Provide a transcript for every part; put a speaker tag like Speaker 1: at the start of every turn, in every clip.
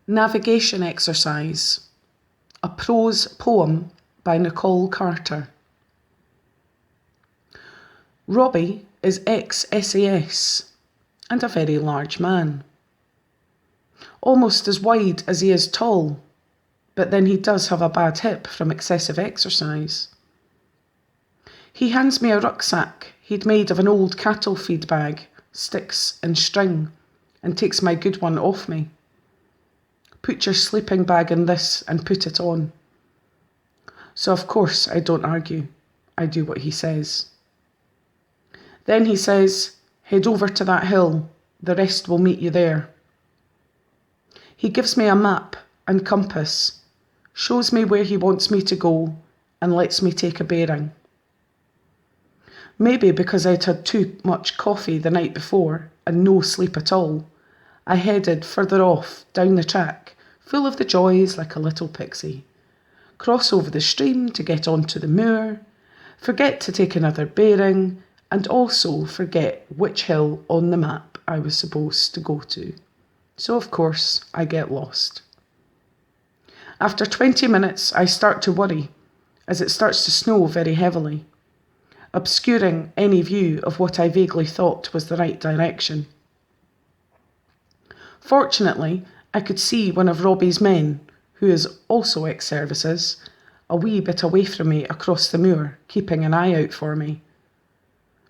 Speaker 1: Navigation Exercise, a prose poem by Nicole Carter. Robbie is ex-SAS and a very large man. Almost as wide as he is tall, but then he does have a bad hip from excessive exercise. He hands me a rucksack he'd made of an old cattle feed bag, sticks and string, and takes my good one off me. Put your sleeping bag in this and put it on. So of course I don't argue. I do what he says. Then he says, head over to that hill. The rest will meet you there. He gives me a map and compass, shows me where he wants me to go, and lets me take a bearing. Maybe because I'd had too much coffee the night before and no sleep at all, I headed further off down the track, full of the joys like a little pixie. Cross over the stream to get onto the moor, forget to take another bearing, and also forget which hill on the map I was supposed to go to. So of course I get lost. After 20 minutes I start to worry, as it starts to snow very heavily, obscuring any view of what I vaguely thought was the right direction. Fortunately, I could see one of Robbie's men, who is also ex-services, a wee bit away from me across the moor, keeping an eye out for me.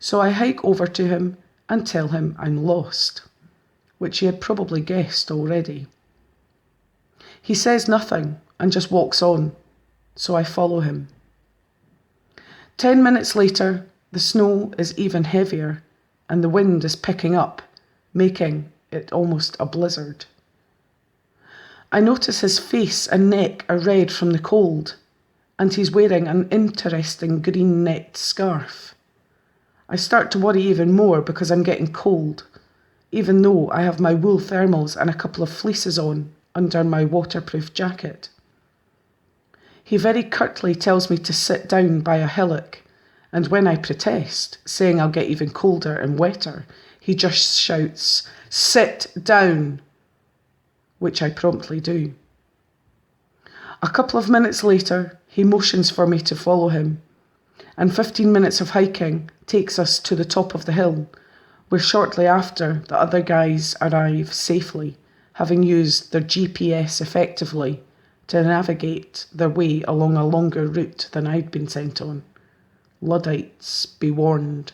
Speaker 1: So I hike over to him and tell him I'm lost, which he had probably guessed already. He says nothing and just walks on, so I follow him. 10 minutes later, the snow is even heavier and the wind is picking up, making it almost a blizzard. I notice his face and neck are red from the cold, and he's wearing an interesting green net scarf. I start to worry even more because I'm getting cold, even though I have my wool thermals and a couple of fleeces on under my waterproof jacket. He very curtly tells me to sit down by a hillock, and when I protest, saying I'll get even colder and wetter, he just shouts, "Sit down!" which I promptly do. A couple of minutes later, he motions for me to follow him, and 15 minutes of hiking takes us to the top of the hill, where shortly after the other guys arrive safely, having used their GPS effectively to navigate their way along a longer route than I'd been sent on. Luddites be warned.